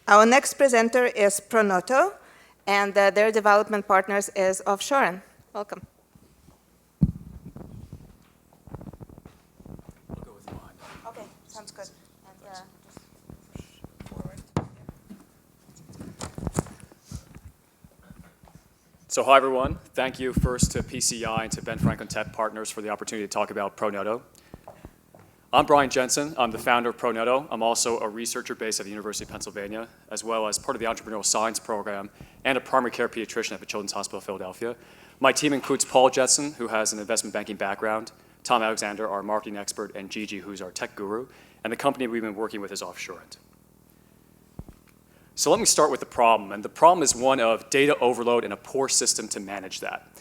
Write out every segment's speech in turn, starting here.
Our next presenter is ProNoto, and their development partners is Offshoring. Welcome. I'll go with mine. Okay, sounds good. And just push forward. So hi, everyone. Thank you first to PCI and to Ben Franklin Tech Partners for the opportunity to talk about ProNoto. I'm Brian Jenssen. I'm the founder of ProNoto. I'm also a researcher based at the University of Pennsylvania, as well as part of the entrepreneurial science program and a primary care pediatrician at the Children's Hospital of Philadelphia. My team includes Paul Jetson, who has an investment banking background, Tom Alexander, our marketing expert, and Gigi, who's our tech guru. And the company we've been working with is Offshoring. So let me start with the problem. And the problem is one of data overload and a poor system to manage that.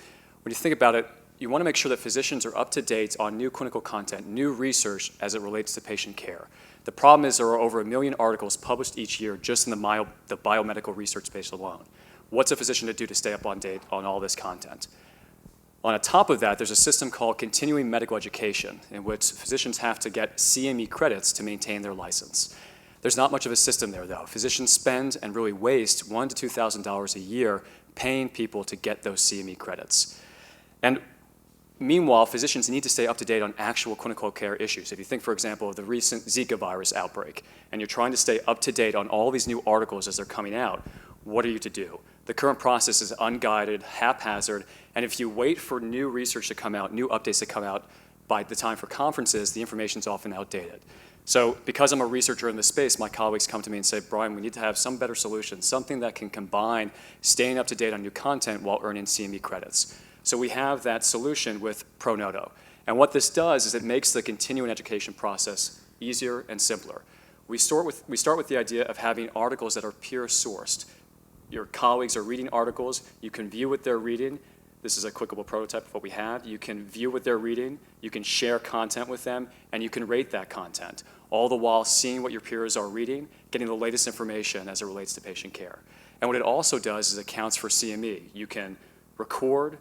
When you think about it, you want to make sure that physicians are up to date on new clinical content, new research as it relates to patient care. The problem is there are over 1 million articles published each year just in the biomedical research space alone. What's a physician to do to stay up on date on all this content? On top of that, there's a system called continuing medical education, in which physicians have to get CME credits to maintain their license. There's not much of a system there, though. Physicians spend and really waste $1,000 to $2,000 a year paying people to get those CME credits. And meanwhile, physicians need to stay up to date on actual clinical care issues. If you think, for example, of the recent Zika virus outbreak, and you're trying to stay up to date on all these new articles as they're coming out, what are you to do? The current process is unguided, haphazard, and if you wait for new research to come out, new updates to come out by the time for conferences, the information is often outdated. So because I'm a researcher in this space, my colleagues come to me and say, Brian, we need to have some better solution, something that can combine staying up to date on new content while earning CME credits. So we have that solution with ProNoto. And what this does is it makes the continuing education process easier and simpler. We start with the idea of having articles that are peer sourced. Your colleagues are reading articles, you can view what they're reading. This is a clickable prototype of what we have. You can view what they're reading, you can share content with them, and you can rate that content, all the while seeing what your peers are reading, getting the latest information as it relates to patient care. And what it also does is it counts for CME. You can record,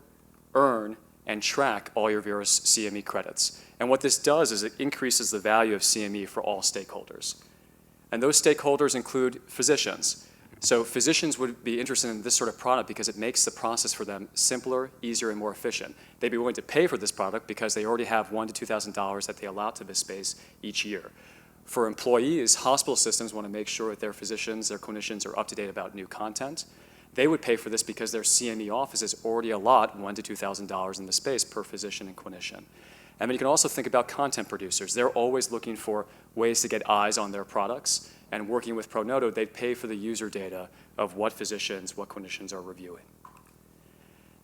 earn, and track all your various CME credits. And what this does is it increases the value of CME for all stakeholders. And those stakeholders include physicians. So physicians would be interested in this sort of product because it makes the process for them simpler, easier, and more efficient. They'd be willing to pay for this product because they already have $1,000 to $2,000 that they allow to this space each year. For employees, hospital systems want to make sure that their physicians, their clinicians are up to date about new content. They would pay for this because their CME offices already allot $1,000 to $2,000 in the space per physician and clinician. And then you can also think about content producers. They're always looking for ways to get eyes on their products. And working with ProNoto, they pay for the user data of what physicians, what clinicians are reviewing.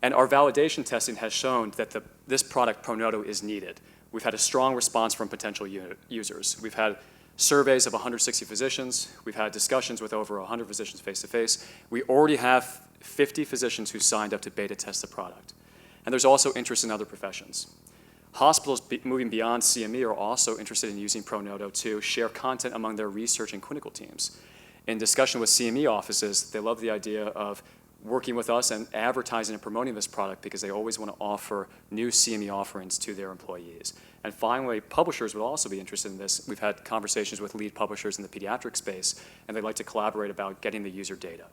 And our validation testing has shown that this product, ProNoto, is needed. We've had a strong response from potential users. We've had surveys of 160 physicians. We've had discussions with over 100 physicians face-to-face. We already have 50 physicians who signed up to beta test the product. And there's also interest in other professions. Hospitals moving beyond CME are also interested in using ProNoto to share content among their research and clinical teams. In discussion with CME offices, they love the idea of working with us and advertising and promoting this product because they always want to offer new CME offerings to their employees. And finally, publishers would also be interested in this. We've had conversations with lead publishers in the pediatric space, and they'd like to collaborate about getting the user data.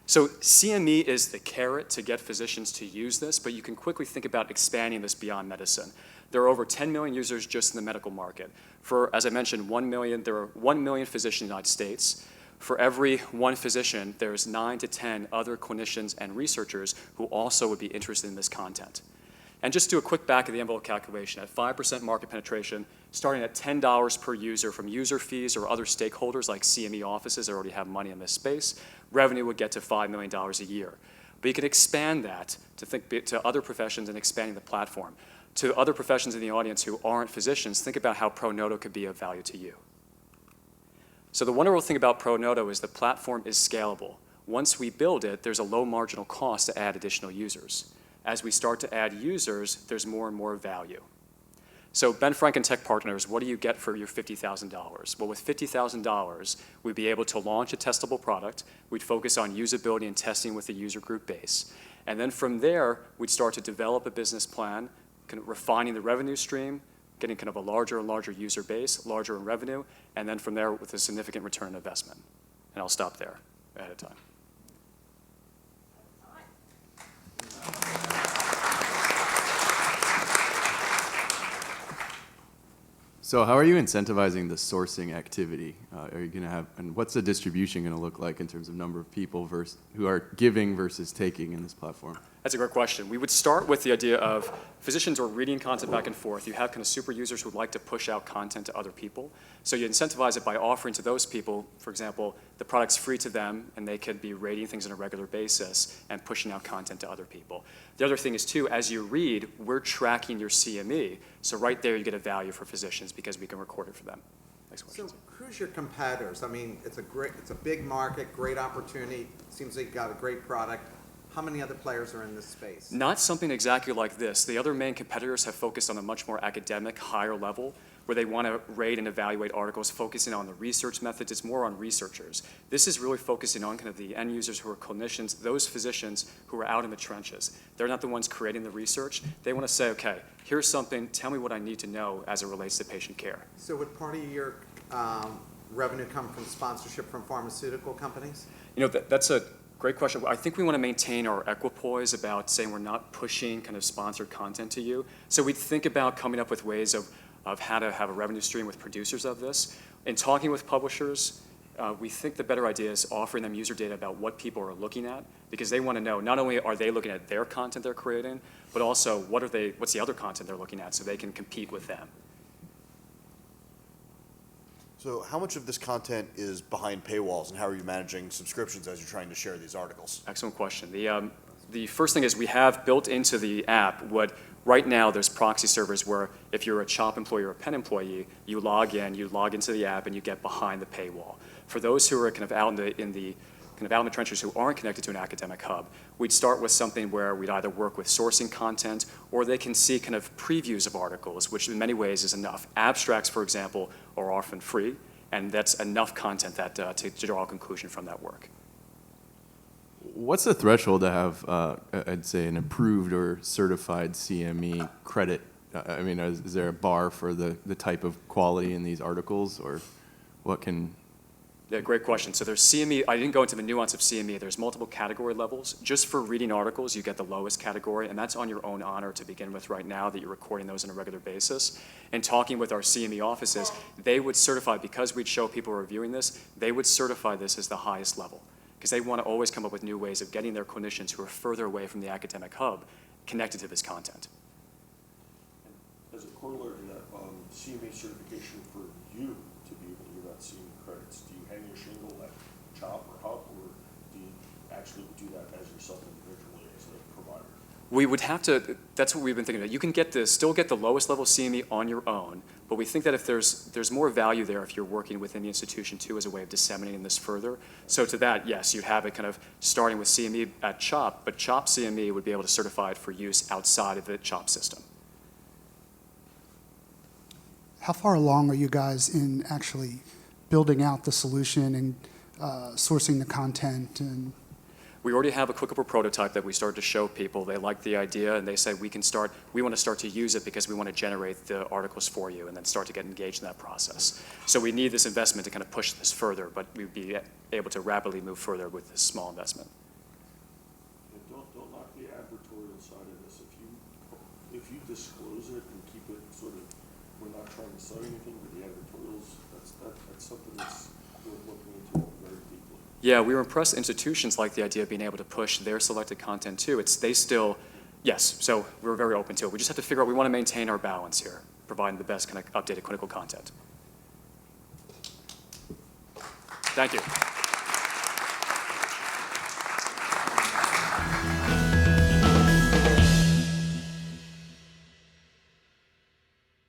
So CME is the carrot to get physicians to use this, but you can quickly think about expanding this beyond medicine. There are over 10 million users just in the medical market. For, as I mentioned, 1 million, there are 1 million physicians in the United States. For every one physician, there's 9 to 10 other clinicians and researchers who also would be interested in this content. And just do a quick back of the envelope calculation. At 5% market penetration, starting at $10 per user from user fees or other stakeholders like CME offices that already have money in this space, revenue would get to $5 million a year. But you can expand that to other professions and expanding the platform. To other professions in the audience who aren't physicians, think about how ProNoto could be of value to you. So the wonderful thing about ProNoto is the platform is scalable. Once we build it, there's a low marginal cost to add additional users. As we start to add users, there's more and more value. So Ben Franklin Tech Partners, what do you get for your $50,000? Well, with $50,000, we'd be able to launch a testable product. We'd focus on usability and testing with the user group base. And then from there, we'd start to develop a business plan, kind of refining the revenue stream, getting kind of a larger and larger user base, larger in revenue, and then from there with a significant return on investment. And I'll stop there ahead of time. So how are you incentivizing the sourcing activity? Are you going to have, and what's the distribution going to look like in terms of number of people who are giving versus taking in this platform? That's a great question. We would start with the idea of physicians are reading content back and forth. You have kind of super users who would like to push out content to other people. So you incentivize it by offering to those people, for example, the product's free to them, and they could be rating things on a regular basis and pushing out content to other people. The other thing is, too, as you read, we're tracking your CME. So right there, you get a value for physicians because we can record it for them. Next question. So who's your competitors? I mean, it's a big market, great opportunity. Seems like you've got a great product. How many other players are in this space? Not something exactly like this. The other main competitors have focused on a much more academic, higher level, where they want to rate and evaluate articles, focusing on the research methods. It's more on researchers. This is really focusing on kind of the end users who are clinicians, those physicians who are out in the trenches. They're not the ones creating the research. They want to say, okay, here's something, tell me what I need to know as it relates to patient care. So would part of your revenue come from sponsorship from pharmaceutical companies? You know, that's a great question. I think we want to maintain our equipoise about saying we're not pushing kind of sponsored content to you. So we think about coming up with ways of how to have a revenue stream with producers of this. In talking with publishers, we think the better idea is offering them user data about what people are looking at, because they want to know not only are they looking at their content they're creating, but also what's the other content they're looking at so they can compete with them. So how much of this content is behind paywalls, and how are you managing subscriptions as you're trying to share these articles? Excellent question. The first thing is we have built into the app right now there's proxy servers where if you're a CHOP employee or a Penn employee, you log into the app and you get behind the paywall. For those who are kind of out in the trenches who aren't connected to an academic hub, we'd start with something where we'd either work with sourcing content or they can see kind of previews of articles, which in many ways is enough. Abstracts, for example, are often free, and that's enough content that to draw a conclusion from that work. What's the threshold to have, I'd say, an approved or certified CME credit? I mean, is there a bar for the type of quality in these articles, or what can? Yeah, great question. So there's CME. I didn't go into the nuance of CME. There's multiple category levels. Just for reading articles, you get the lowest category, and that's on your own honor to begin with right now that you're recording those on a regular basis. And talking with our CME offices, they would certify, because we'd show people reviewing this, they would certify this as the highest level, because they want to always come up with new ways of getting their clinicians who are further away from the academic hub connected to this content. As a corollary to that, CMA certification for you to be able to give out CME credits, do you hang your shingle at CHOP or HUB, or do you actually do that as yourself individually as a provider? We would have to, that's what we've been thinking about. You can still get the lowest level CME on your own, but we think that if there's more value there if you're working within the institution too as a way of disseminating this further. So to that, yes, you'd have it kind of starting with CME at CHOP, but CHOP CME would be able to certify it for use outside of the CHOP system. How far along are you guys in actually building out the solution and sourcing the content? And We already have a clickable prototype that we started to show people. They liked the idea, and they said we want to start to use it because we want to generate the articles for you and then start to get engaged in that process. So we need this investment to kind of push this further, but we'd be able to rapidly move further with this small investment. And don't knock the advertorial side of this. If you disclose it and keep it sort of, we're not trying to sell anything, but the advertorials, that's something that's worth looking into very deeply. Yeah, we were impressed institutions like the idea of being able to push their selected content too. Yes, so we're very open to it. We just have to figure out, we want to maintain our balance here, providing the best kind of updated clinical content. Thank you.